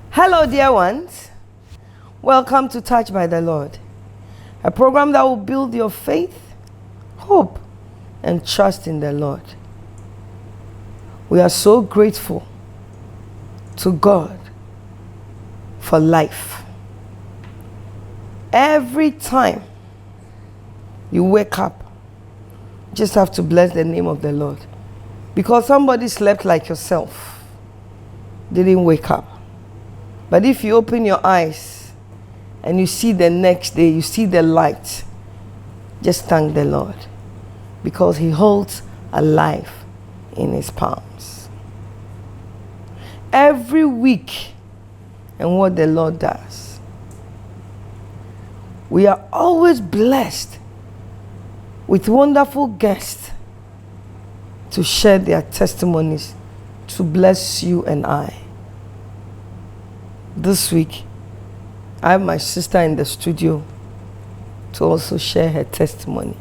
Hello, dear ones. Welcome to Touched by the Lord, a program that will build your faith, hope, and trust in the Lord. We are so grateful to God for life. Every time you wake up, you just have to bless the name of the Lord, because somebody slept like yourself, didn't wake up. But if you open your eyes and you see the next day, you see the light, just thank the Lord, because He holds a life in His palms. Every week, and what the Lord does, we are always blessed with wonderful guests to share their testimonies, to bless you and I. This week, I have my sister in the studio to also share her testimony.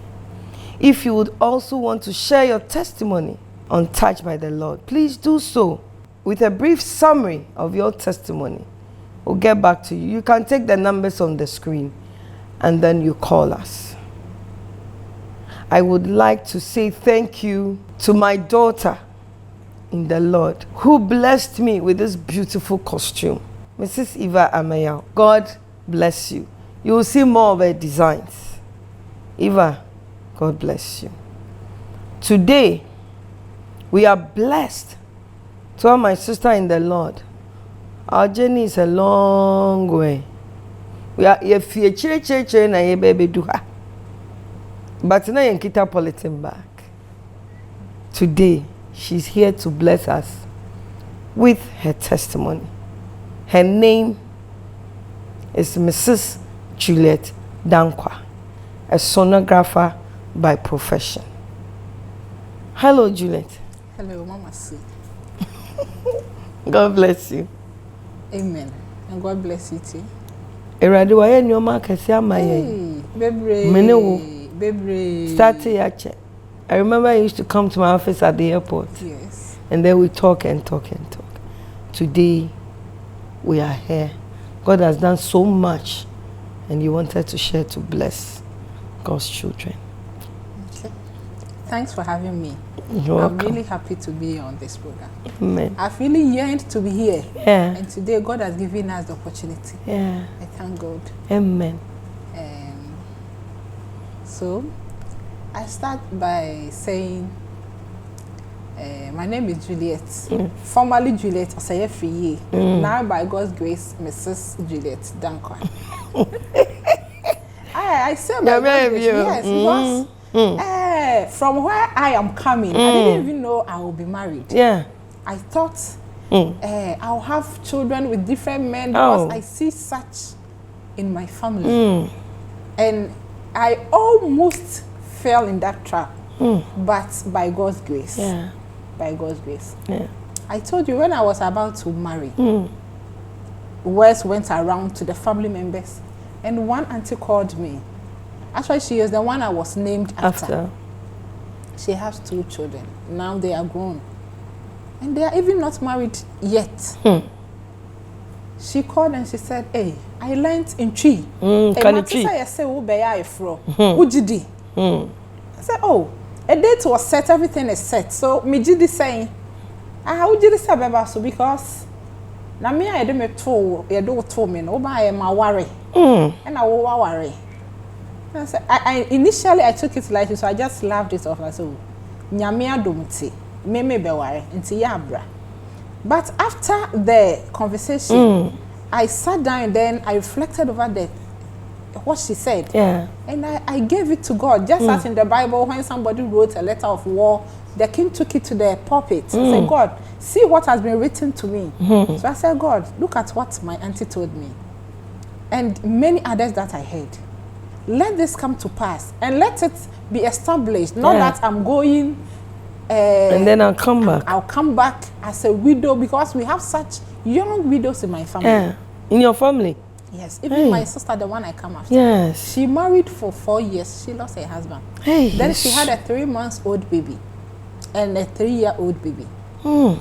If you would also want to share your testimony on Touched by the Lord, please do so with a brief summary of your testimony. We'll get back to you. You can take the numbers on the screen and then you call us. I would like to say thank you to my daughter in the Lord, who blessed me with this beautiful costume. Mrs. Eva Amayao, God bless you. You will see more of her designs. Eva, God bless you. Today, we are blessed to have my sister in the Lord. Our journey is a long way. We are na baby do ha. But now you kita politin back. Today, she's here to bless us with her testimony. Her name is Mrs. Juliet Dankwah, a sonographer by profession. Hello, Juliet. Hello, Mama Sue. God bless you. Amen. And God bless you too. Eradi wa ye nyoma kesi amaye. Bebre. Bebre. Started yache. I remember I used to come to my office at the airport. Yes. And then we talk and talk and talk. Today, we are here. God has done so much, and you wanted to share to bless God's children. Okay. Thanks for having me. You're welcome. I'm really happy to be on this program. Amen. I've really yearned to be here. Yeah. And today God has given us the opportunity. Yeah. I thank God. Amen. So, I start by saying, my name is Juliet, formerly Juliet Osaye-Friye, now by God's grace, Mrs. Juliet Dankwah. I say by God's grace, yes, because from where I am coming, I didn't even know I will be married. Yeah. I thought I'll have children with different men because I see such in my family. And I almost fell in that trap, but by God's grace. Yeah. By God's grace. Yeah. I told you when I was about to marry, words went around to the family members, and one auntie called me. Actually, she is the one I was named after. She has 2 children. Now they are grown. And they are even not married yet. She called and she said, hey, I learned in tree. I said, I said, oh, a date was set, everything is set. So, me did the saying, how did you say about so? Because now me, I did me told, you do told me, no, I am a worry. And I will worry. I said, initially I took it lightly, so I just laughed it off. I said, Nyamia dumti, me be worry, inti yabra. But after the conversation, I sat down and then I reflected over what she said. Yeah. And I gave it to God. Just as in the Bible, when somebody wrote a letter of war, the king took it to the pulpit. I said, God, see what has been written to me. So I said, God, look at what my auntie told me. And many others that I heard. Let this come to pass. And let it be established. Not that I'm going and then I'll come back. I'll come back as a widow because we have such young widows in my family. Yeah. In your family? Yes. Even my sister, the one I come after. Yes. She married for 4 years. She lost her husband. Hey. Then she had a 3-month-old baby and a 3-year-old baby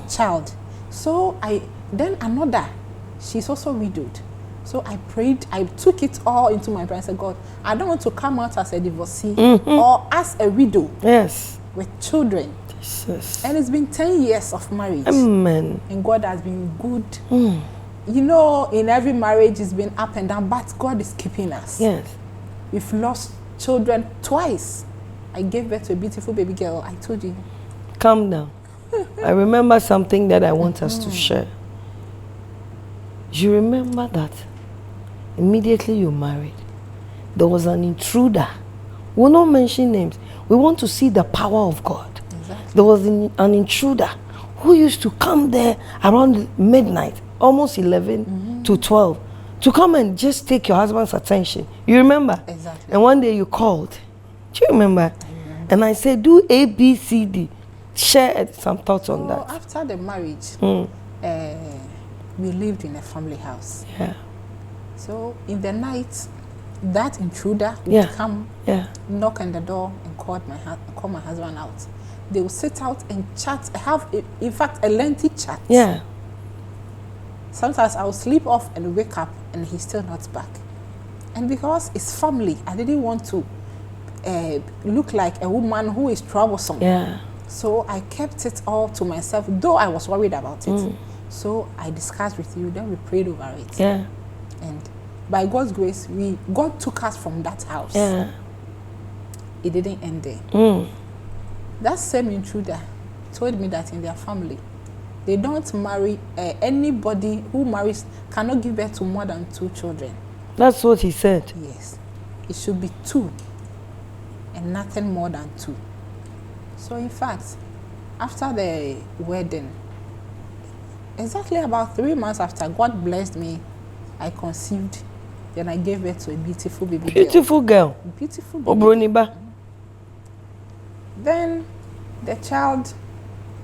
child. So then another, she's also widowed. So I prayed, I took it all into my prayer and said, God, I don't want to come out as a divorcee or as a widow. Yes. With children. Jesus. And it's been 10 years of marriage. Amen. And God has been good. You know, in every marriage it's been up and down, but God is keeping us. Yes. We've lost children twice. I gave birth to a beautiful baby girl. I told you. Calm down. I remember something that I want us to share. You remember that immediately you married, there was an intruder. We'll not mention names. We want to see the power of God. Exactly. There was an intruder who used to come there around midnight, almost 11 to 12, to come and just take your husband's attention. You remember? Exactly. And one day you called. Do you remember? And I said, do A, B, C, D. Share some thoughts on that. After the marriage, we lived in a family house. Yeah. So in the night, that intruder would come, knock on the door and call my husband out. They would sit out and chat, in fact, a lengthy chat. Yeah. Sometimes I would sleep off and wake up and he's still not back. And because it's family, I didn't want to look like a woman who is troublesome. Yeah. So I kept it all to myself, though I was worried about it. So I discussed with you, then we prayed over it. Yeah. And by God's grace, God took us from that house. Yeah. It didn't end there. That same intruder told me that in their family, they don't marry, anybody who marries cannot give birth to more than 2 children. That's what he said. Yes. It should be 2 and nothing more than 2. So in fact, after the wedding, exactly about 3 months after, God blessed me, I conceived, then I gave birth to a beautiful baby girl. Beautiful girl. Beautiful baby. Obroniba. Then the child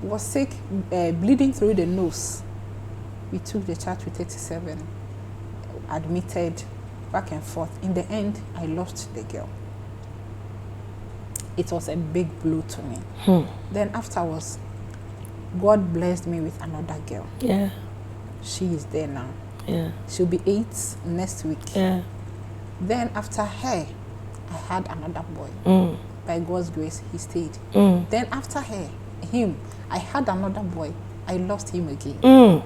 was sick, bleeding through the nose. We took the child to 37, admitted, back and forth. In the end, I lost the girl. It was a big blow to me. Then afterwards, God blessed me with another girl. Yeah. She is there now. Yeah. She'll be 8 next week. Yeah. Then after her, I had another boy. By God's grace, he stayed. Then after him, I had another boy. I lost him again.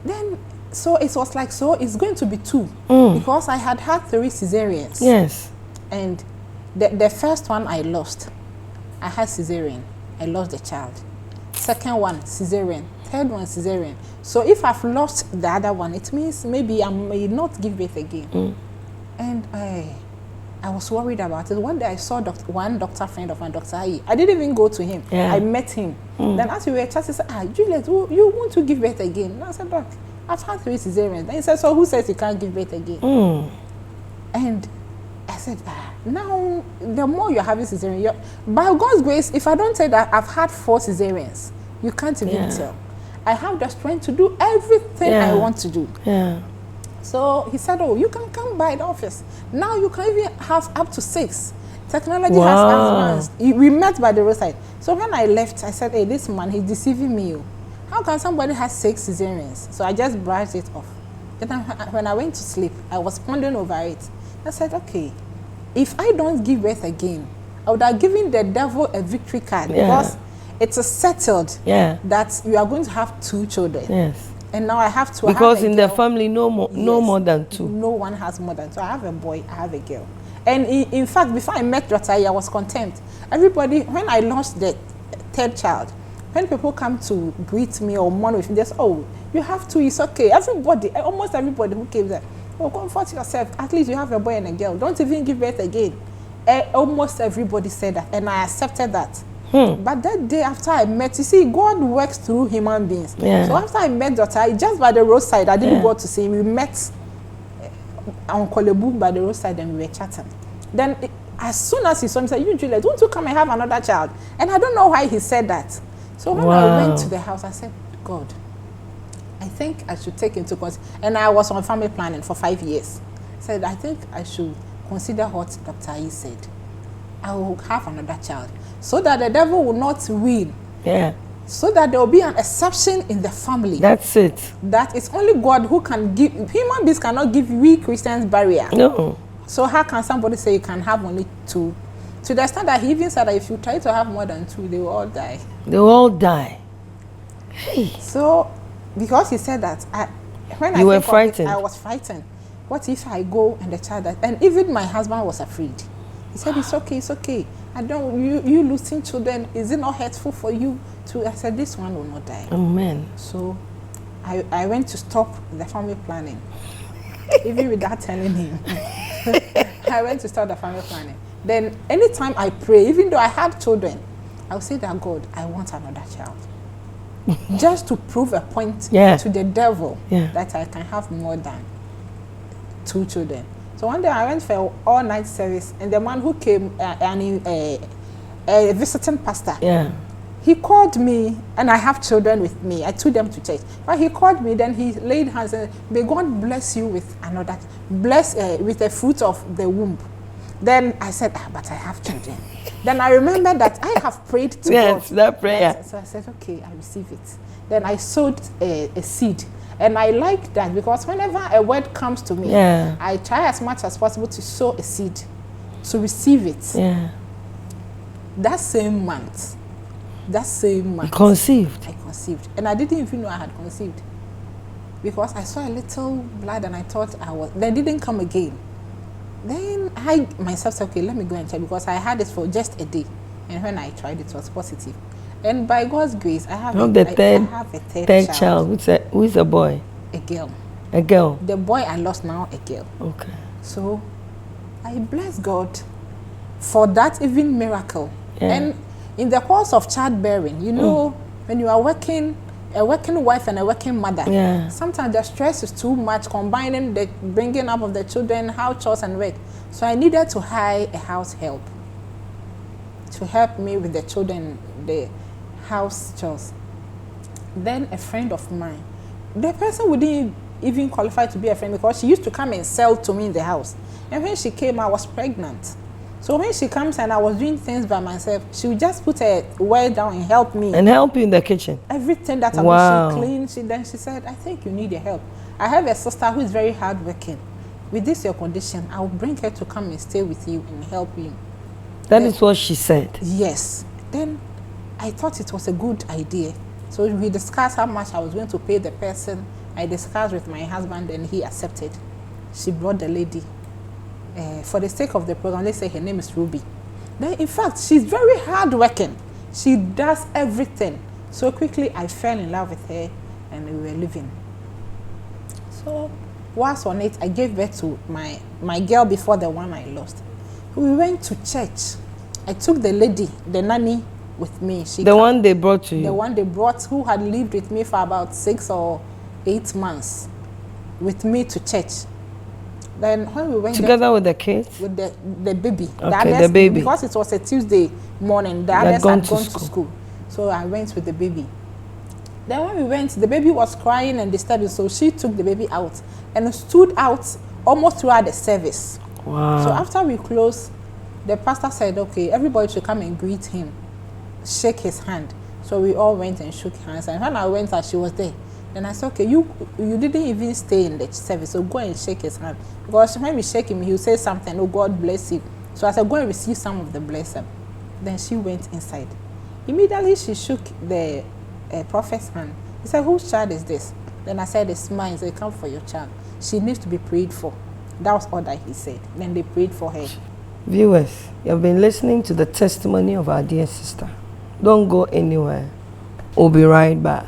Then, so it was like, so it's going to be 2. Because I had 3 cesareans. Yes. And the first one I lost. I had cesarean. I lost the child. Second one, cesarean. Third one, cesarean. So if I've lost the other one, it means maybe I may not give birth again. And I was worried about it. One day I saw one doctor friend of mine, Dr. Ayi. I didn't even go to him. I met him. Then as we were chatting, he said, Juliet, you want to give birth again? And I said, Doc, I've had 3 cesareans. Then he said, so who says you can't give birth again? And I said, now the more you're having cesarean, by God's grace, if I don't say that I've had 4 cesareans, you can't even tell. I have the strength to do everything I want to do. Yeah. So he said, oh, you can come by the office. Now you can even have up to 6. Technology has advanced. We met by the roadside. So when I left, I said, hey, this man, he's deceiving me. How can somebody have 6 cesareans? So I just brushed it off. Then when I went to sleep, I was pondering over it. I said, okay, if I don't give birth again, I would have given the devil a victory card because it is settled that you are going to have 2 children. Yes. And now I have to because have in the family, no more than 2. No one has more than 2. I have a boy, I have a girl. And in fact, before I met Dr. I was content. Everybody, when I launched the 3rd child, when people come to greet me or mourn with me, they say, oh, you have 2, it's okay. Everybody, almost everybody who came there, oh, comfort yourself. At least you have a boy and a girl. Don't even give birth again. Almost everybody said that, and I accepted that. But that day after I met, you see, God works through human beings. Yeah. So after I met Dr. just by the roadside, I didn't go to see him. We met on Kolebu by the roadside and we were chatting. Then As soon as he saw me, he said, "You, Juliet, won't you come and have another child?" And I don't know why he said that. So when I went to the house, I said, "God, I think I should take into consideration." And I was on family planning for 5 years. I said, "I think I should consider what Dr. E said. I will have another child so that the devil will not win." Yeah. So that there will be an exception in the family. That's it. That it's only God who can give. Human beings cannot give we Christians barrier. No. So how can somebody say you can have only 2? To the extent that he even said that if you try to have more than 2, they will all die. They will all die. Hey. So because he said that, when you were frightened. I was frightened. What if I go and the child died? And even my husband was afraid. He said, "It's okay, it's okay. I don't. You losing children, is it not hurtful for you to?" I said, "This one will not die." Amen. So I went to stop the family planning, even without telling him. I went to start the family planning. Then anytime I pray, even though I had children, I would say that, "God, I want another child." Just to prove a point to the devil that I can have more than 2 children. So one day I went for an all-night service, and the man who came, a visiting pastor, he called me, and I have children with me. I took them to church. But he called me, then he laid hands and said, "May God bless you with another, with the fruit of the womb." Then I said, "But I have children." Then I remembered that I have prayed to God. Yes, that prayer. So I said, "Okay, I receive it." Then I sowed a seed. And I like that because whenever a word comes to me, I try as much as possible to sow a seed, to receive it. Yeah. That same month. You conceived. I conceived. And I didn't even know I had conceived. Because I saw a little blood and I thought they didn't come again. Then I myself said, "Okay, let me go and check," because I had it for just a day. And when I tried, it was positive. And by God's grace, I have a third child. Who is a boy? A girl. A girl. The boy I lost, now a girl. Okay. So I bless God for that even miracle. And in the course of childbearing, you know, when you are working, a working wife and a working mother, sometimes the stress is too much, combining the bringing up of the children, house chores and work. So I needed to hire a house help to help me with the children, the house chores. Then a friend of mine, the person wouldn't even qualify to be a friend because she used to come and sell to me in the house. And when she came, I was pregnant. So when she comes and I was doing things by myself, she would just put a word down and help me. And help you in the kitchen? Everything that I she cleaned. Then she said, "I think you need your help. I have a sister who is very hardworking. With this your condition, I will bring her to come and stay with you and help you." That is what she said? Yes. Then I thought it was a good idea. So we discussed how much I was going to pay the person. I discussed with my husband and he accepted. She brought the lady. For the sake of the program, let's say her name is Ruby. Then in fact, she's very hardworking. She does everything. So quickly I fell in love with her and we were living. So whilst on it, I gave birth to my girl before the one I lost. We went to church. I took the lady, the nanny, with me. One they brought to you? The one they brought, who had lived with me for about 6 or 8 months, with me to church. Then when we went together with the kids? With the baby. Okay, the baby. Because it was a Tuesday morning, the others had gone to school. So I went with the baby. Then when we went, the baby was crying and disturbing, so she took the baby out and stood out almost throughout the service. Wow. So after we closed, the pastor said, "Okay, everybody should come and greet him, shake his hand." So we all went and shook hands. And when I went, she was there. Then I said, "Okay, you didn't even stay in the service, so go and shake his hand." Because when we shake him, he will say something, "Oh, God bless you." So I said, "Go and receive some of the blessing." Then she went inside. Immediately, she shook the prophet's hand. He said, "Whose child is this?" Then I said, "It's mine." He said, "Come for your child. She needs to be prayed for." That was all that he said. Then they prayed for her. Viewers, you have been listening to the testimony of our dear sister. Don't go anywhere. We'll be right back.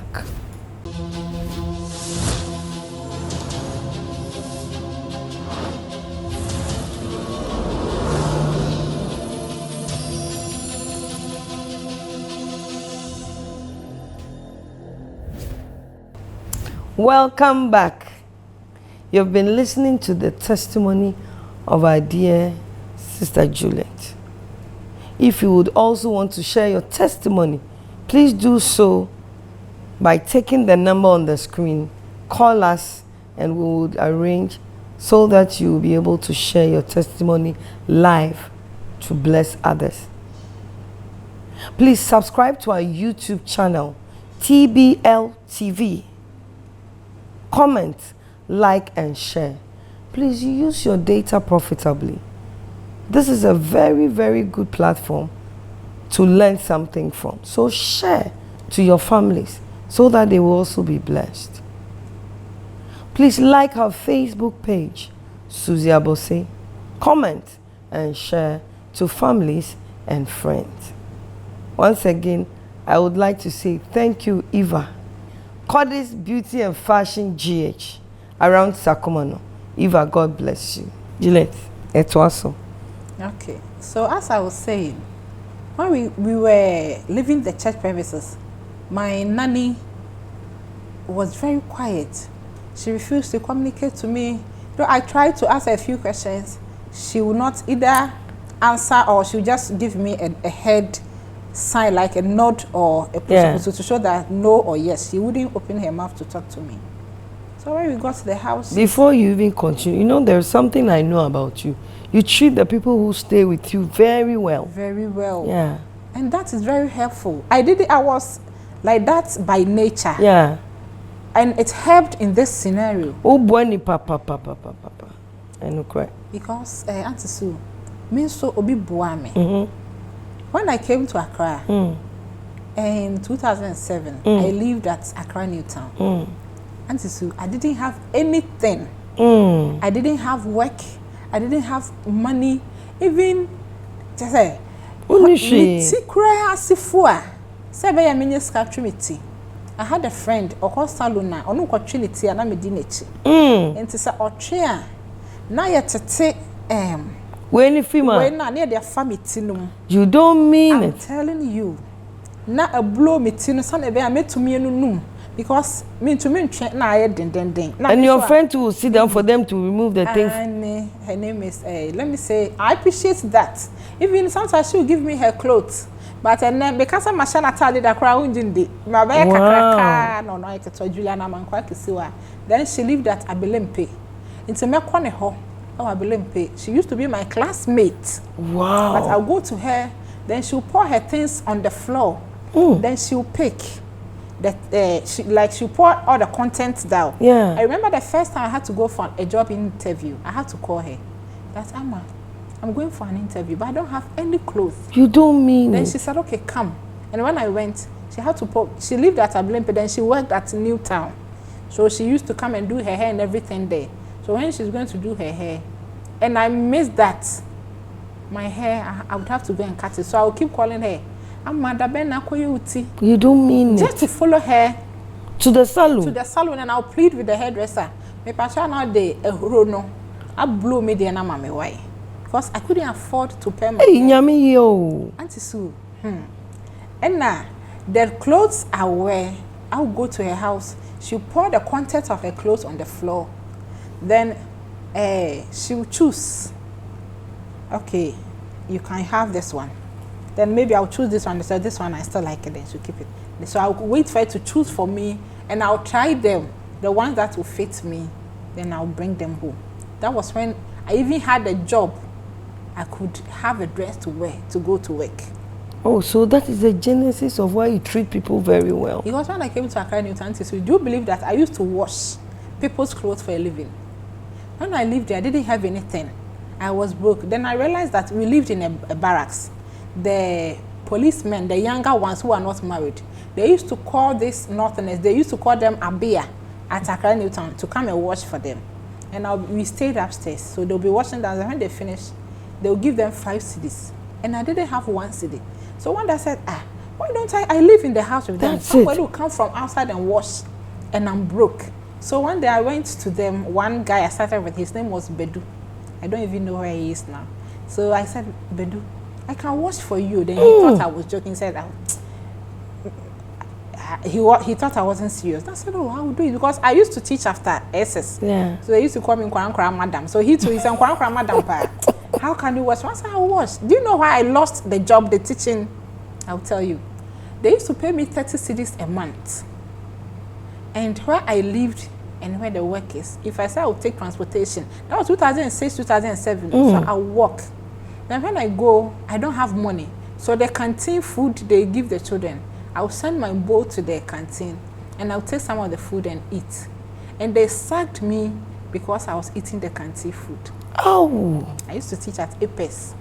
Welcome back. You've been listening to the testimony of our dear Sister Juliet. If you would also want to share your testimony, please do so by taking the number on the screen. Call us and we would arrange so that you will be able to share your testimony live to bless others. Please subscribe to our YouTube channel, TBL TV. Comment, like, and share. Please use your data profitably. This is a very, very good platform to learn something from. So share to your families so that they will also be blessed. Please like our Facebook page, Suzzy Abossey. Comment and share to families and friends. Once again, I would like to say thank you, Eva. Cordis Beauty and Fashion GH around Sakumano. Eva, God bless you. Juliet, it was so. Okay, so as I was saying, when we were leaving the church premises, my nanny was very quiet. She refused to communicate to me. Though I tried to ask her a few questions, she would not either answer or she would just give me a head sign, like a nod or a push to show that no or yes. She wouldn't open her mouth to talk to me. So when we got to the house... Before you even continue, you know, there's something I know about you. You treat the people who stay with you very well. Very well. Yeah. And that is very helpful. I was like that by nature. Yeah. And it helped in this scenario. Oh, boy, papa. I know, correct. Because, Auntie Sue, me so obi buame. When I came to Accra in 2007, I lived at Accra Newtown. Auntie Sue, I didn't have anything. I didn't have work. I didn't have money. Even, just say, I had a friend, Oko Saluna, Onu ko Trinity, and I'm a dinechi. And to say, Otria, now you're to when if when near their family tinum. You don't mean I'm telling you, not a blow me tinu, son of a made to me no. Because me to me, na and your friend too will sit down for them to remove the things. Her name is, let me say, I appreciate that. Even sometimes she will give me her clothes. But then because I'm a shana that crowd in the no, I can tell Juliana Manquakisiwa. Then she lived at Abelempe. Into Mekoneho, Abelempe. She used to be my classmate. Wow. But I'll go to her, then she'll pour her things on the floor. Then she'll pick. She'll pour all the contents down. Yeah. I remember the first time I had to go for a job interview. I had to call her. That's Amma. I'm going for an interview, but I don't have any clothes. You don't mean then it. Then she said, okay, come. And when I went, she had to she lived at Abelempe, then she worked at Newtown. So she used to come and do her hair and everything there. So when she's going to do her hair, and I missed that, my hair, I would have to go and cut it. So I would keep calling her. You don't mean just it. to follow her to the salon. To the salon, and I'll plead with the hairdresser. Me pasha now de rono. I blew me the na mama why? Because I couldn't afford to pay my Hey, nyami yo. Auntie Sue. And now the clothes I wear, I'll go to her house. She'll pour the contents of her clothes on the floor. Then she'll choose. Okay, you can have this one. Then maybe I'll choose this one. So this one I still like it, then she'll keep it. So I'll wait for her to choose for me, and I'll try them. The ones that will fit me, then I'll bring them home. That was when I even had a job. I could have a dress to wear to go to work. Oh, so that is the genesis of why you treat people very well. Because when I came to Accra Newtown, so do you believe that I used to wash people's clothes for a living? When I lived there, I didn't have anything. I was broke. Then I realized that we lived in a barracks. The policemen, the younger ones who are not married, they used to call this Northerners, they used to call them Abia at Accra Newtown to come and wash for them. And we stayed upstairs. So they'll be washing down. And when they finish, they'll give them 5 cedis. And I didn't have 1 cedi. So one day I said, why don't I live in the house with them? Somebody will come from outside and wash. And I'm broke. So one day I went to them. One guy I started with, his name was Bedu. I don't even know where he is now. So I said, Bedu, I can wash for you. Then he thought I was joking. He said, he thought I wasn't serious. I said, oh, I will do it. Because I used to teach after SS. Yeah. So they used to call me Nkwankwa Madam. So he too, he said, Nkwankwa Madam. How can you wash? Once I wash. Do you know why I lost the job, the teaching? I'll tell you. They used to pay me 30 cedis a month. And where I lived and where the work is, if I say I would take transportation, that was 2006, 2007, so I'll walk. Then when I go, I don't have money. So the canteen food they give the children, I'll send my bowl to the canteen and I'll take some of the food and eat. And they sacked me because I was eating the canteen food. Oh. I used to teach at APES,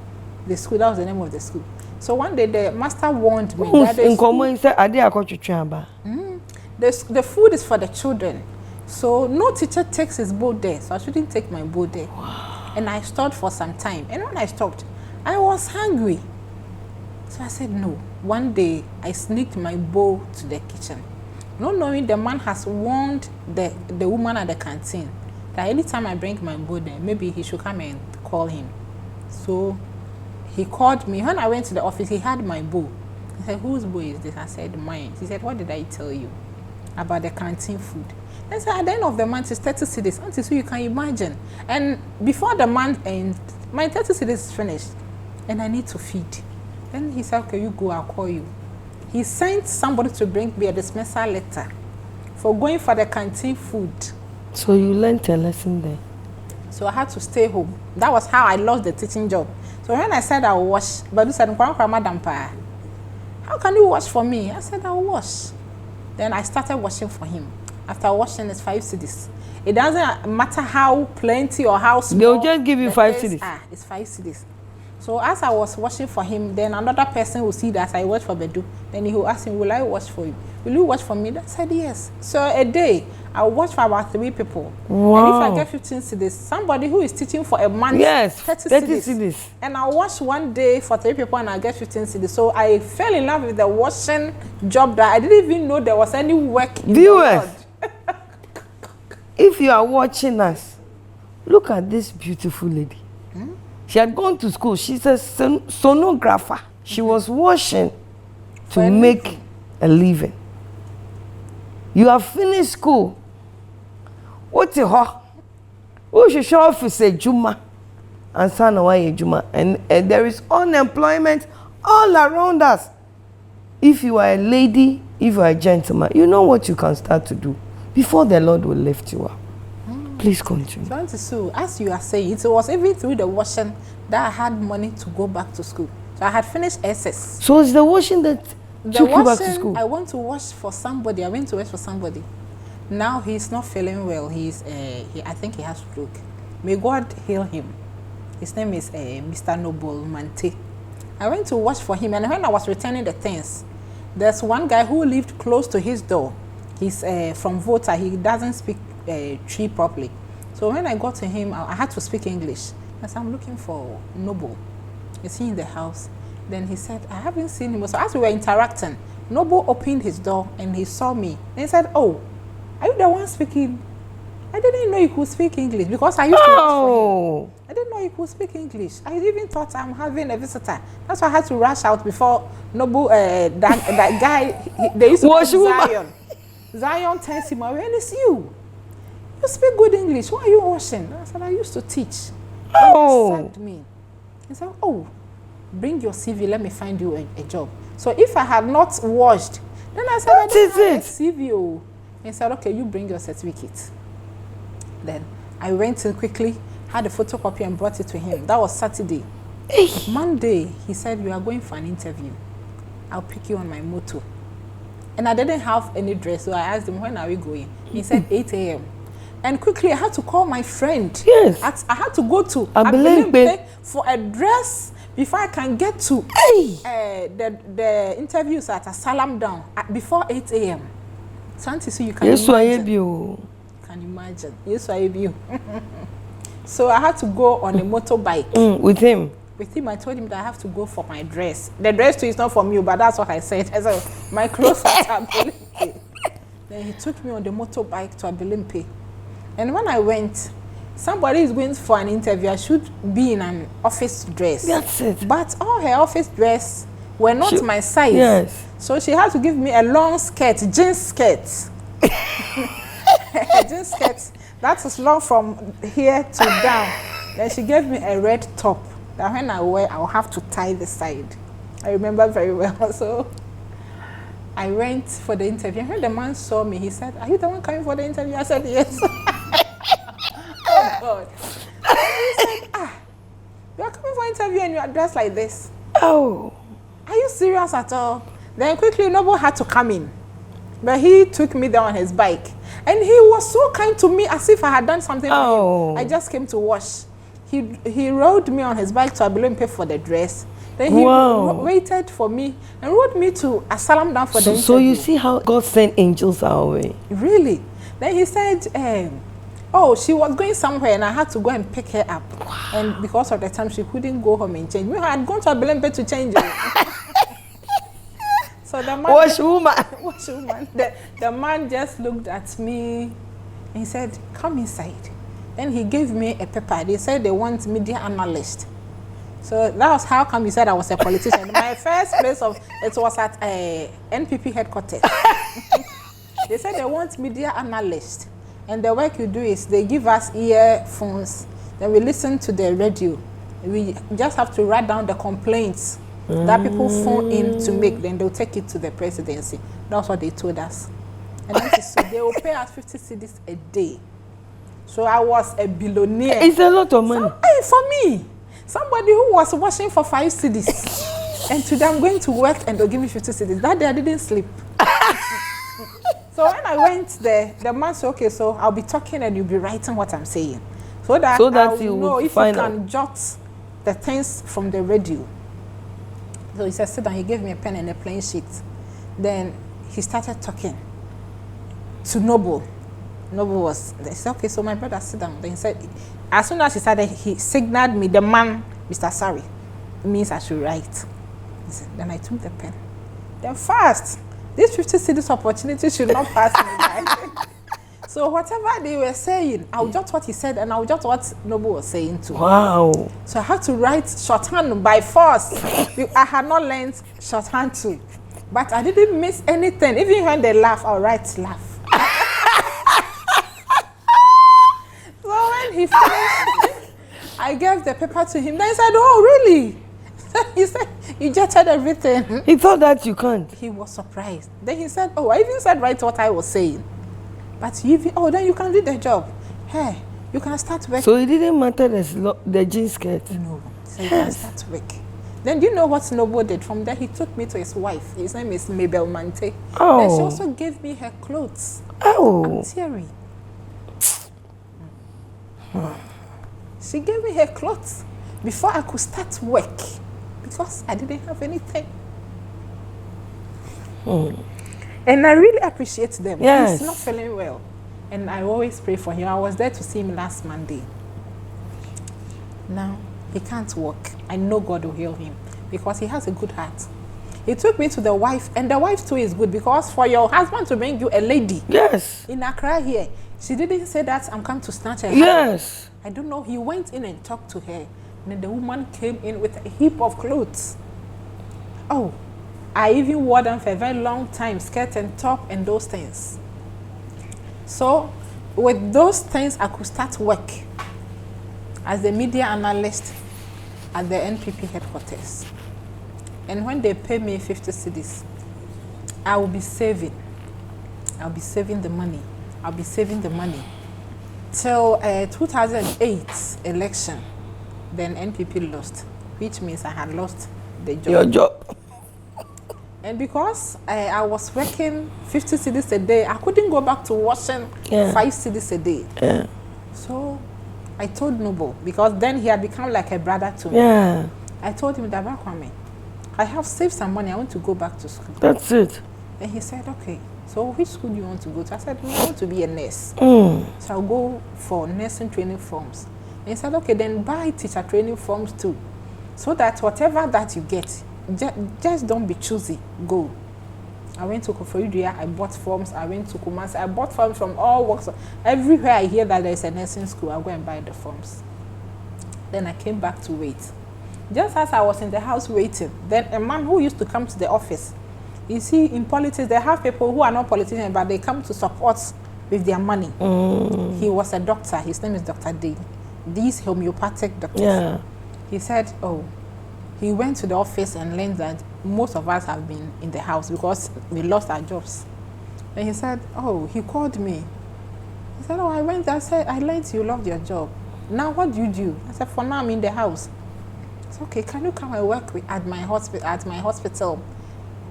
the school, that was the name of the school. So one day the master warned me that the food is for the children. So no teacher takes his bowl there, so I shouldn't take my bowl there. Wow. And I stopped for some time. And when I stopped, I was hungry. So I said no. One day I sneaked my bowl to the kitchen. Not knowing the man has warned the woman at the canteen that anytime I bring my bowl there, maybe he should come and call him. So he called me. When I went to the office, he had my bowl. He said, whose bowl is this? I said, mine. He said, what did I tell you about the canteen food? I said, at the end of the month, it's 30 cedis. Auntie, so you can imagine. And before the month ends, my 30 cedis is finished. And I need to feed. Then he said, okay, you go, I'll call you. He sent somebody to bring me a dismissal letter for going for the canteen food. So you learned a lesson there. So I had to stay home. That was how I lost the teaching job. So when I said I'll wash, Badu said, how can you wash for me? I said, I'll wash. Then I started washing for him. After washing, it's 5 cedis. It doesn't matter how plenty or how small. They'll just give you 5 cedis. It's 5 cedis. So as I was washing for him, then another person will see that I wash for Bedu. Then he will ask him, will I wash for you? Will you wash for me? I said yes. So a day, I'll wash for about 3 people. Wow. And if I get 15 cedis, somebody who is teaching for a month, yes, 30 cedis. cedis. And I'll wash one day for 3 people and I'll get 15 cedis. So I fell in love with the washing job that I didn't even know there was any work in the world. If you are watching us, look at this beautiful lady. She had gone to school. She's a sonographer. She was washing to make a living. You have finished school. What's it? What should show off is a Juma and son away Juma, and there is unemployment all around us. If you are a lady, if you are a gentleman, you know what you can start to do before the Lord will lift you up. Please continue. So as you are saying, it was even through the washing that I had money to go back to school. So I had finished SS. So it's the washing that took you back to school? I went to wash for somebody. I went to wash for somebody. Now he's not feeling well. I think he has stroke. May God heal him. His name is Mr. Noble Mante. I went to wash for him, and when I was returning the things, there's one guy who lived close to his door. He's from Volta. He doesn't speak Tree properly. So when I got to him, I had to speak English. I said, I'm looking for Noble. Is he in the house? Then he said, I haven't seen him. So as we were interacting, Noble opened his door and he saw me. And he said, oh, are you the one speaking? I didn't know you could speak English because I used to watch for him. I didn't know you could speak English. I even thought I'm having a visitor. That's why I had to rush out before Noble, that guy, they used to call Zion. Zion tells him, when is you? You speak good English. Why are you washing? I said, I used to teach. Oh. He sacked me. He said, oh, bring your CV. Let me find you a job. So if I had not washed, then I said, I don't have a CV. He said, okay, you bring your certificate. Then I went in quickly, had a photocopy and brought it to him. That was Saturday. Monday, he said, you are going for an interview. I'll pick you on my motor. And I didn't have any dress, so I asked him, when are we going? He said, 8 a.m. And quickly, I had to call my friend. Yes. I had to go to Abossey for a dress before I can get to the interviews at a salam down before 8 a.m. So you can imagine. You can imagine. Yes, I you. So I had to go on a motorbike. With him? With him, I told him that I have to go for my dress. The dress too is not from you, but that's what I said. I said, my clothes are at Abelimpe. Then he took me on the motorbike to Abelimpe. And when I went, somebody is going for an interview. I should be in an office dress. That's it. But all her office dress were not my size. Yes. So she had to give me a long skirt, jeans skirt. Jeans skirt that is long from here to down. Then she gave me a red top. that when I wear, I'll have to tie the side. I remember very well. So I went for the interview. And when the man saw me, he said, "Are you the one coming for the interview?" I said, "Yes." Oh God. He said, "You are coming for interview and you are dressed like this. Oh. Are you serious at all?" Then quickly, Noble had to come in. But he took me down on his bike. And he was so kind to me as if I had done something for him. I just came to wash. He rode me on his bike to Abelo and pay for the dress. Then he waited for me and rode me to Asalam down for the interview. So you see how God sent angels our way. Really? Then he said, she was going somewhere and I had to go and pick her up. Wow. And because of the time, she couldn't go home and change. I had gone to Abelo and pay to change it. So the man, wash woman. The man just looked at me and he said, "Come inside." Then he gave me a paper. They said they want media analyst. So that was how come he said I was a politician. My first place it was at NPP headquarters. They said they want media analyst. And the work you do is they give us earphones. Then we listen to the radio. We just have to write down the complaints that people phone in to make, then they'll take it to the presidency. That's what they told us. And then so they will pay us 50 cedis a day. So I was a billionaire. It's a lot of money. For me, somebody who was washing for 5 cedis, and today I'm going to work and they'll give me 50 cedis. That day I didn't sleep. So when I went there, the man said, "Okay, so I'll be talking and you'll be writing what I'm saying. So that I'll know if you can jot the things from the radio." So he said, "Sit down." He gave me a pen and a plain sheet. Then he started talking to Noble. Noble they said, "Okay, so my brother, sit down." Then he said, as soon as he started, he signaled me, the man, Mr. Sari, it means I should write. Then I took the pen. Then fast, this 50 cedis opportunity should not pass me by. So whatever they were saying, I'll jot what he said and I'll jot what Noble was saying too. Wow. So I had to write shorthand by force. I had not learned shorthand too. But I didn't miss anything. Even when they laugh, I'll write laugh. So when he finished, I gave the paper to him. Then he said, "Oh, really?" He said, "You jotted everything." He thought that you can't. He was surprised. Then he said, "Oh, I even said write what I was saying. But then you can do the job. Hey, you can start work." So it didn't matter the jean skirt? No. So you can start work. Then do you know what Noble did? From there, he took me to his wife. His name is Mabel Mante. Oh. Then she also gave me her clothes. Oh. I'm teary. She gave me her clothes before I could start work because I didn't have anything. And I really appreciate them. Yes. He's not feeling well. And I always pray for him. I was there to see him last Monday. Now, he can't walk. I know God will heal him because he has a good heart. He took me to the wife, and the wife too is good because for your husband to bring you a lady Yes. in Accra here, she didn't say that I'm come to snatch her. Yes. I don't know. He went in and talked to her. And then the woman came in with a heap of clothes. Oh, I even wore them for a very long time, skirt and top and those things. So with those things, I could start work as the media analyst at the NPP headquarters. And when they pay me 50 cedis, I will be saving. I'll be saving the money. I'll be saving the money. Till 2008 election, then NPP lost, which means I had lost the job. Your job. And because I was working 50 cedis a day, I couldn't go back to washing 5 cedis a day. Yeah. So I told Noble, because then he had become like a brother to me. Yeah. I told him, Dabakwame, I have saved some money. I want to go back to school. That's it. And he said, okay, so which school do you want to go to? I said, I want to be a nurse. Mm. So I'll go for nursing training forms. And he said, okay, then buy teacher training forms too. So that whatever that you get, just don't be choosy. Go. I went to Koforidua, I bought forms. I went to Kumasi, I bought forms from all walks. Everywhere I hear that there's a nursing school, I'll go and buy the forms. Then I came back to wait. Just as I was in the house waiting, then a man who used to come to the office, you see, in politics, they have people who are not politicians, but they come to support with their money. Mm. He was a doctor. His name is Dr. D. These homeopathic doctors. Yeah. He said, oh, he went to the office and learned that most of us have been in the house because we lost our jobs. And he said, oh, he called me. He said, oh, I went there. I said, I learned you loved your job. Now what do you do? I said, for now I'm in the house. I said, okay, can you come and work at my hospital?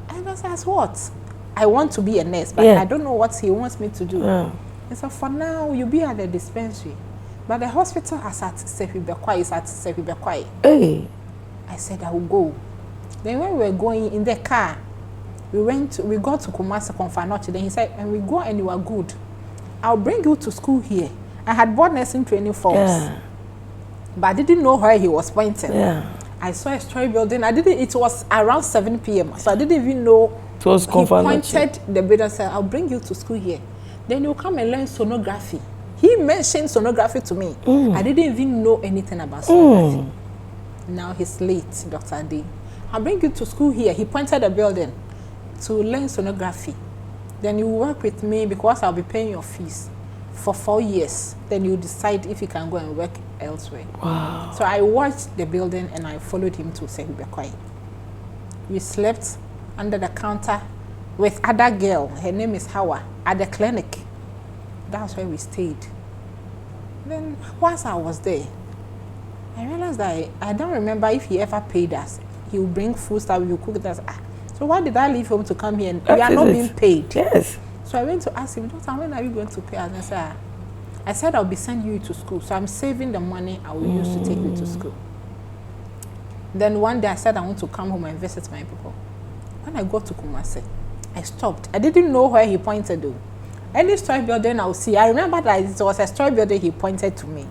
And I said, what? I want to be a nurse, but I don't know what he wants me to do. He said, for now, you'll be at the dispensary. But the hospital is at Sefibekwai. Hey. I said, I will go. Then when we were going in the car, we got to Kumasi Confronting. Then he said, and we go and you are good. I'll bring you to school here. I had bought nursing training forms. But I didn't know where he was pointing. I saw a story building. It was around 7 p.m. So I didn't even know. It was he pointed the building and said, I'll bring you to school here. Then you'll come and learn sonography. He mentioned sonography to me. I didn't even know anything about sonography. Now he's late, Dr. D. I'll bring you to school here. He pointed the building to learn sonography. Then you work with me because I'll be paying your fees for 4 years. Then you decide if you can go and work elsewhere. Wow. So I watched the building and I followed him to Sehubekwai. We slept under the counter with other girl. Her name is Hawa at the clinic. That's where we stayed. Then once I was there, I realized that I don't remember if he ever paid us. He would bring food stuff, we would cook it. So why did I leave home to come here and we are not being paid? Yes. So I went to ask him, Doctor, when are you going to pay us? And I said, I'll be sending you to school. So I'm saving the money I will use to take you to school. Then one day I said I want to come home and visit my people. When I got to Kumasi, I stopped. I didn't know where he pointed to. Any story building I will see. I remember that it was a story building he pointed to me.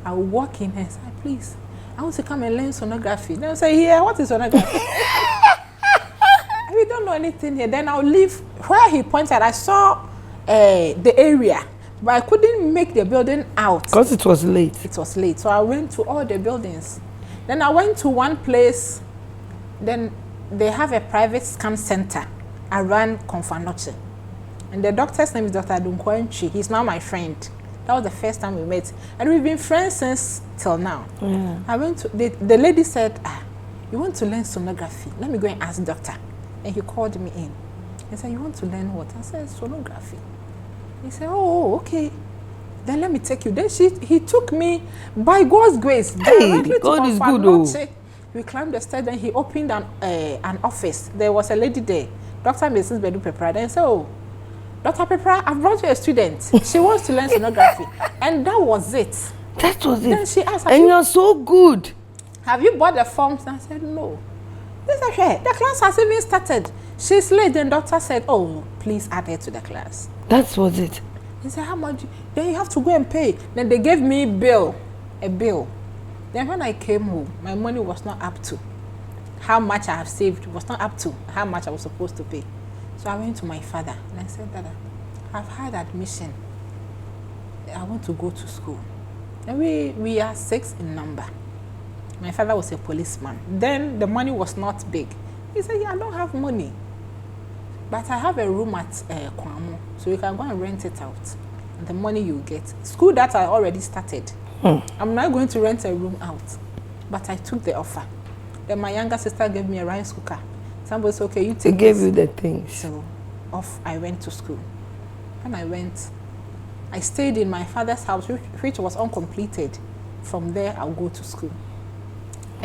I will walk in and say, please, I want to come and learn sonography. Then I say, yeah, what is sonography? We don't know anything here. Then I'll leave where he pointed. I saw the area, but I couldn't make the building out. Because it was late. It was late. So I went to all the buildings. Then I went to one place. Then they have a private scan center around Confronting. And the doctor's name is Dr. Dankwah. He's now my friend. That was the first time we met. And we've been friends since till now. I went to, the lady said, you want to learn sonography? Let me go and ask doctor. And he called me in. He said, you want to learn what? I said, sonography. He said, oh, okay. Then let me take you. Then he took me by God's grace. Hey, God is good though. We climbed the stairs, then he opened an office. There was a lady there, Dr. Mrs. Bedu Pepra. Then he said, oh, Dr. Pepra, I've brought you a student. She wants to learn sonography. And that was it. That was it. Then she asked, and you're so good. Have you bought the forms? And I said, no. They said, hey, the class has even started. She's late. Then doctor said, oh, please add her to the class. That was it. He said, how much? Then you have to go and pay. Then they gave me a bill. Then when I came home, my money was not up to how much I have saved. It was not up to how much I was supposed to pay. So I went to my father and I said, Dada, I've had admission. I want to go to school. And we are 6 in number. My father was a policeman. Then the money was not big. He said, yeah, I don't have money. But I have a room at Kwamo, so you can go and rent it out. The money you get. School that I already started. I'm not going to rent a room out. But I took the offer. Then my younger sister gave me a rice cooker. Somebody said, okay, you take They gave you the things. So off I went to school. When I went, I stayed in my father's house, which was uncompleted. From there, I'll go to school.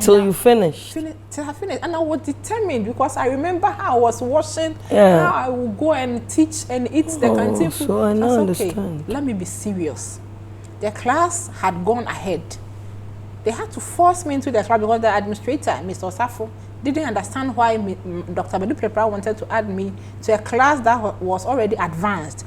Till you finished? Till I finished. And I was determined because I remember how I was washing, how I would go and teach and eat the canteen food. So I now understand. Okay, let me be serious. The class had gone ahead. They had to force me into the class because the administrator, Mr. Osafo, didn't understand why Dr. Bedu Pepra wanted to add me to a class that was already advanced.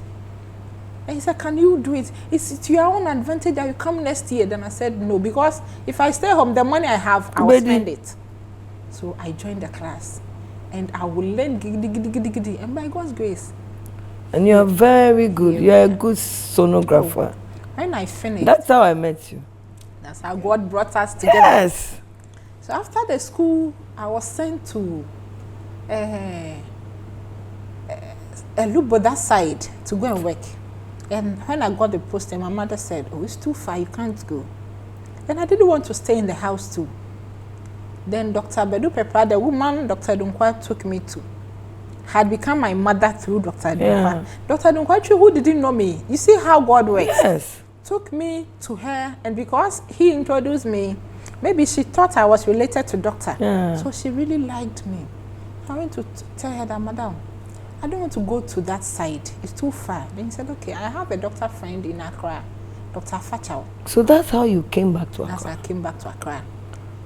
And he said, can you do it? It's to your own advantage that you come next year. Then I said, no, because if I stay home, the money I have, I will spend it. So I joined the class. And I will learn giddy. And by God's grace. And you are very good. You are a good sonographer. When I finished. That's how I met you. That's how God brought us together. Yes. So after the school, I was sent to Lubo, that side, to go and work. And when I got the posting, my mother said, oh, it's too far, you can't go. Then I didn't want to stay in the house too. Then Dr. Bedu Pepra, the woman Dr. Dankwah took me to, had become my mother through Dr. Dankwah. Yeah. Dr. Dankwah, who didn't know me, you see how God works. Yes. Took me to her, and because he introduced me, maybe she thought I was related to Doctor. Yeah. So she really liked me. I went to tell her that, Madam, I don't want to go to that side. It's too far. Then he said, okay, I have a doctor friend in Accra, Dr. Fachau. So that's how you came back to Accra. That's how I came back to Accra.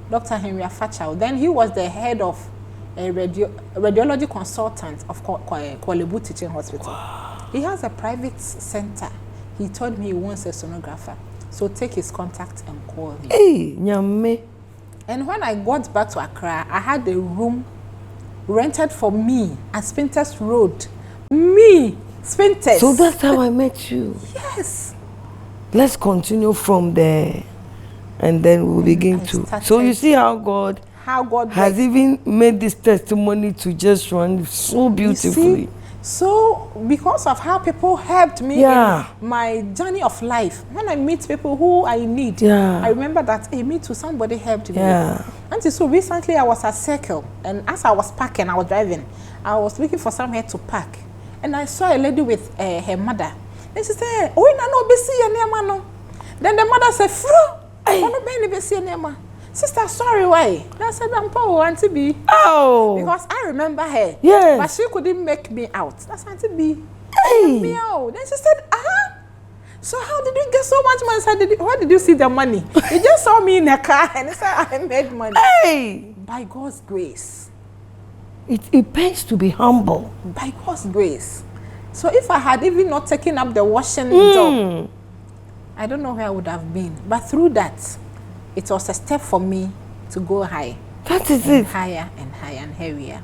Dr. Henry Fachau. Then he was the head of a radiology consultant of Kwalebu Teaching Hospital. Wow. He has a private center. He told me he wants a sonographer. So take his contact and call him. Hey, nyame. And when I got back to Accra, I had a room rented for me at Spinters Road. Me, Spinters. So that's how I met you. Yes. Let's continue from there. And then we'll begin to. So you see how God has even made this testimony to just run so beautifully. See, so because of how people helped me in my journey of life, when I meet people who I need, I remember that, hey, me too, somebody helped me. And so recently I was at Circle, and as I was parking, I was driving, I was looking for somewhere to park, and I saw a lady with her mother. And she said, oh, no, no. Then the mother said, sister, sorry, why? And I said, I'm poor, Auntie B. Oh. Because I remember her. Yes. But she couldn't make me out. That's Auntie B. Hey. Me out. Then she said, so how did you get so much money? I said, where did you see the money? You just saw me in a car and said, I made money. Hey. By God's grace. It pays to be humble. By God's grace. So if I had even not taken up the washing job, I don't know where I would have been. But through that, it was a step for me to go high. That is it. Higher and higher and heavier.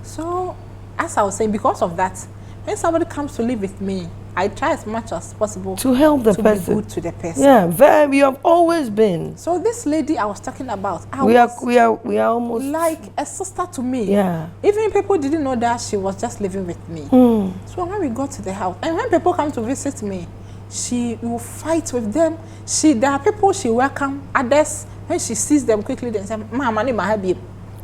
So, as I was saying, because of that, when somebody comes to live with me, I try as much as possible to help the person. Be good to the person. Yeah, very. You have always been. So this lady I was talking about, we are almost like a sister to me. Yeah. Even people didn't know that she was just living with me. So when we got to the house, and when people come to visit me, she will fight with them. There are people she welcome, others, when she sees them quickly, they say, Mama,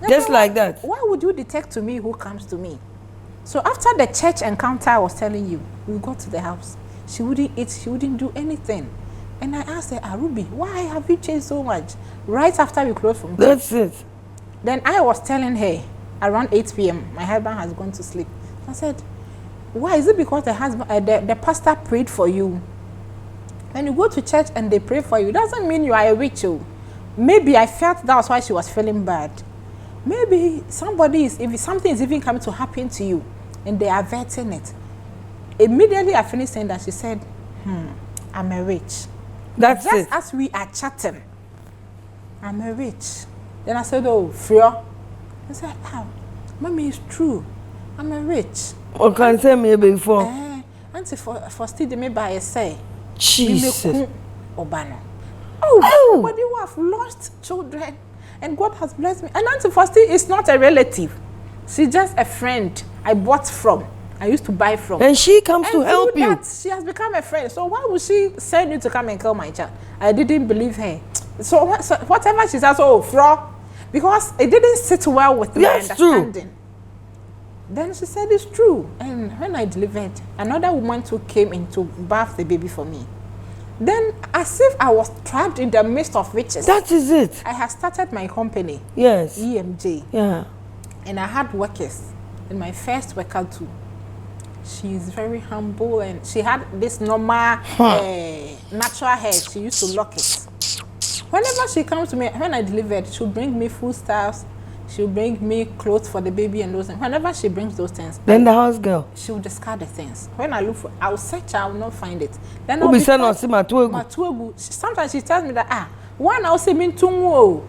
just like that. Why would you detect to me who comes to me? So after the church encounter I was telling you, we got to the house. She wouldn't eat, she wouldn't do anything. And I asked her, Ruby, why have you changed so much? Right after we closed from church. That's it. Then I was telling her, around 8 p.m., my husband has gone to sleep. I said, why? Is it because the pastor prayed for you? When you go to church and they pray for you, doesn't mean you are a witch. Maybe I felt that was why she was feeling bad. Maybe if something is even coming to happen to you and they are averting it. Immediately I finished saying that, she said, I'm a witch. That's just it. As we are chatting, I'm a witch. Then I said, oh, Frio. I said, Mommy, it's true. I'm a witch. What can you say me before? Auntie, for still me by a say. Jesus. Somebody who have lost children and God has blessed me. And Auntie Fosti is not a relative. She's just a friend I bought from. I used to buy from. And she comes to help you. She has become a friend. So why would she send you to come and kill my child? I didn't believe her. So whatever she says, Fro, because it didn't sit well with my understanding. True. Then she said it's true. And when I delivered, another woman too came in to bath the baby for me. Then, as if I was trapped in the midst of witches. That is it. I had started my company. Yes. EMJ. Yeah. And I had workers. And my first worker too. She is very humble, and she had this normal natural hair. She used to lock it. Whenever she comes to me, when I delivered, she'll bring me foodstuffs. She'll bring me clothes for the baby and those things. Whenever she brings those things, then the house girl, she will discard the things. When I look for, I'll search, I will not find it. Then I'll be saying, Matuegu. Sometimes she tells me that one I'll say me tungu.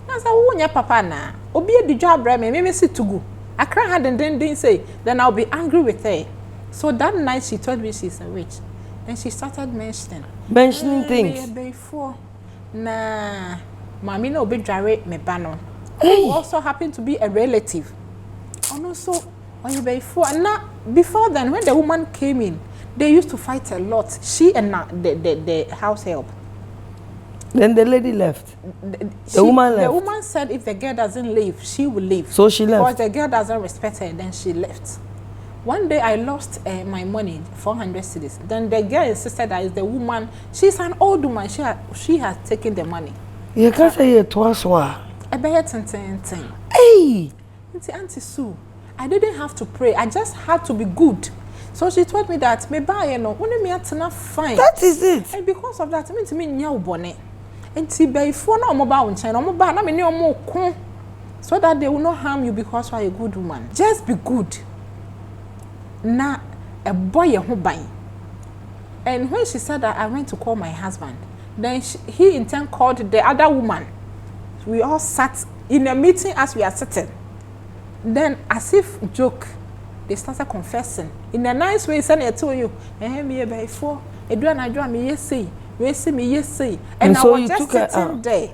I say, oh, nya papa na. Obi the job me sit to go. I cry hard and then say. Then I'll be angry with her. So that night she told me she's a witch. Then she started mentioning things. Before, nah, mommy no be dry me banon. Who also happened to be a relative. And also, before then, when the woman came in, they used to fight a lot. She and the house help. Then the lady left. The woman left. The woman said if the girl doesn't leave, she will leave. So she left. Because the girl doesn't respect her, then she left. One day I lost my money, 400 cedis. Then the girl insisted that it's the woman. She's an old woman. She has taken the money. You can't say it twice. Hey! Auntie Sue, I didn't have to pray. I just had to be good. So she told me that me buy only me at fine. That is it. And because of that, I mean to me nyao bonnet. And ti be for no mobile in China, mobile na me no more so that they will not harm you because you are a good woman. Just be good. Na a boy who buy. And when she said that, I went to call my husband. Then he in turn called the other woman. We all sat in a meeting as we are sitting. Then, as if joke, they started confessing in a nice way. Saying, "I told you, me before, me yes say, me yes say." And so I was just sitting there.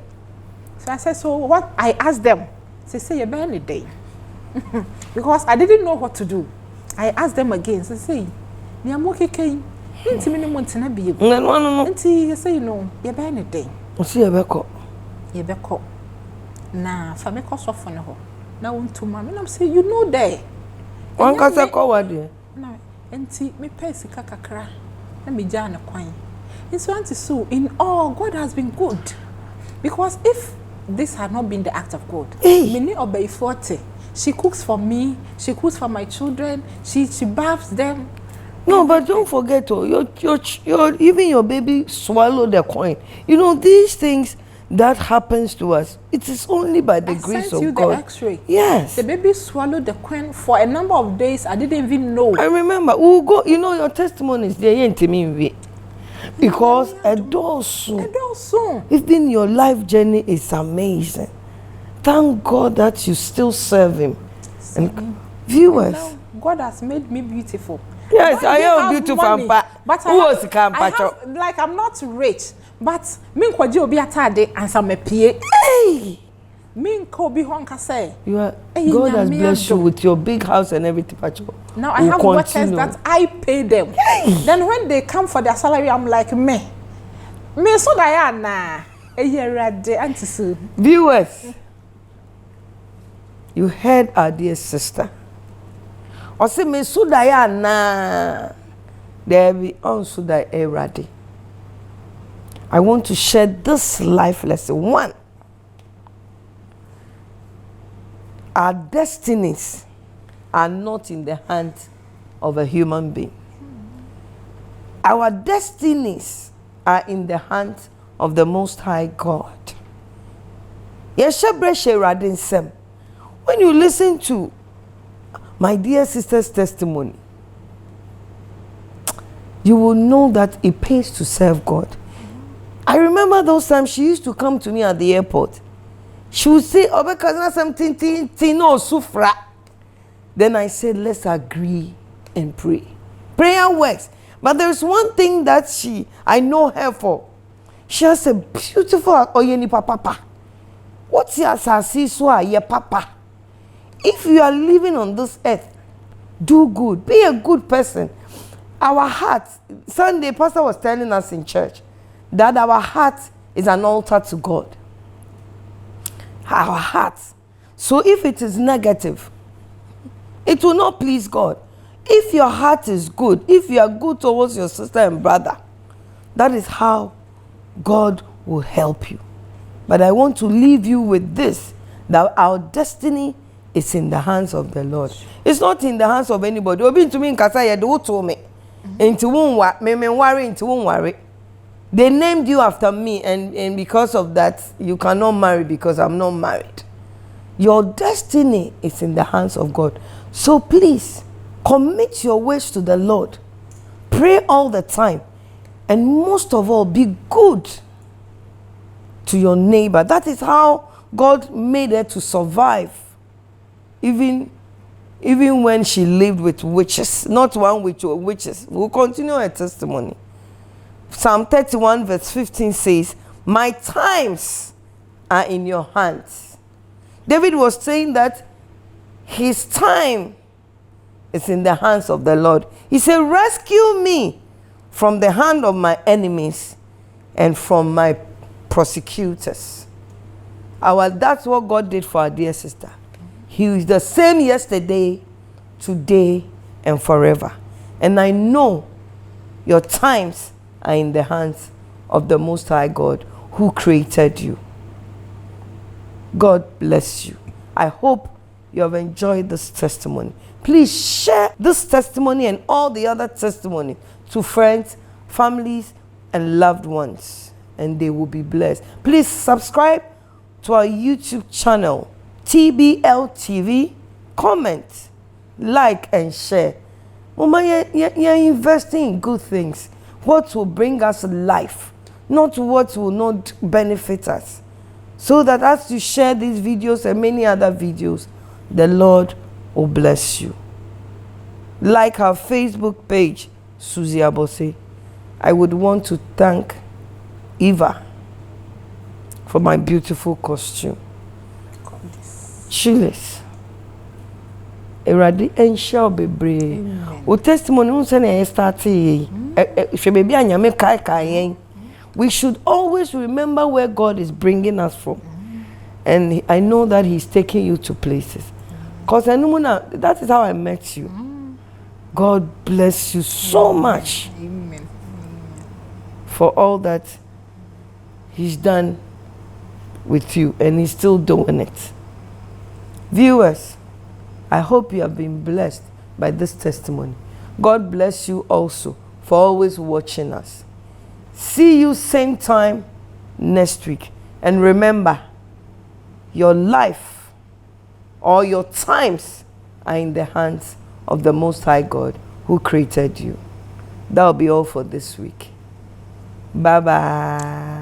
So I said, "So what?" I asked them. They say, "You bear any day," because I didn't know what to do. I asked them again. They say, "You am okay, Kay." Inti me no montina be. No. Inti you say no. You bear any day. See you beko. You beko. Na fa me koso for no. Na wonto ma me nam say you know there. One ka say ko wade. Na enti me pay sika kakra. Na me ja na kwan. So Auntie Sue, in all, God has been good. Because if this had not been the act of God, me obey 40. She cooks for me, she cooks for my children, she baths them. No, but don't forget, your even your baby swallowed the coin. You know, these things that happens to us, it is only by the grace of God. The X-ray. Yes. The baby swallowed the coin for a number of days. I didn't even know. I remember. We'll go. You know, your testimonies there ain't me because even your life journey is amazing. Thank God that you still serve Him. And viewers, God has made me beautiful. Yes, I am beautiful. But I'm not rich. But me kwaji obi atade ansa me pie. Hey, me ko bi honka say. God has blessed you with your big house and everything. Now I have workers that I pay them. Then when they come for their salary, I'm like me so Diana. Auntie Sue. Viewers, you heard our dear sister. Or say me so Diana. There be also die erade. I want to share this life lesson. 1, our destinies are not in the hands of a human being. Our destinies are in the hands of the Most High God. When you listen to my dear sister's testimony, you will know that it pays to serve God. I remember those times she used to come to me at the airport. She would say, "Oh, because something no sufra." Then I said, "Let's agree and pray." Prayer works. But there's one thing that I know her for. She has a beautiful oyeni papa. What's your sasiswa ye papa? If you are living on this earth, do good. Be a good person. Our heart, Sunday, Pastor was telling us in church that our heart is an altar to God. Our heart. So if it is negative, it will not please God. If your heart is good, if you are good towards your sister and brother, that is how God will help you. But I want to leave you with this, that our destiny is in the hands of the Lord. It's not in the hands of anybody. Obi to me in Kasaya, they told me. Into won't worry. They named you after me, and because of that, you cannot marry because I'm not married. Your destiny is in the hands of God. So please, commit your ways to the Lord. Pray all the time. And most of all, be good to your neighbor. That is how God made her to survive. Even when she lived with witches. Not one witch or witches. We'll continue her testimony. Psalm 31 verse 15 says, "My times are in your hands." David was saying that his time is in the hands of the Lord. He said, "Rescue me from the hand of my enemies and from my prosecutors. That's what God did for our dear sister. He is the same yesterday, today, and forever. And I know your times are in the hands of the Most High God who created you. God bless you. I hope you have enjoyed this testimony. Please share this testimony and all the other testimony to friends, families, and loved ones, and they will be blessed. Please subscribe to our YouTube channel, TBL TV. Comment, like, and share. Mama, you're investing in good things. What will bring us life, not what will not benefit us. So that as you share these videos and many other videos, the Lord will bless you. Like our Facebook page, Suzzy Abossey. I would want to thank Eva for my beautiful costume. Chiles. Eradi enshel bebre. O testimony unse started. We should always remember where God is bringing us from. And I know that He's taking you to places. Because that is how I met you. God bless you so much. Amen. For all that He's done with you, and He's still doing it. Viewers, I hope you have been blessed by this testimony. God bless you also for always watching us. See you same time next week. And remember, your life or your times are in the hands of the Most High God who created you. That will be all for this week. Bye-bye.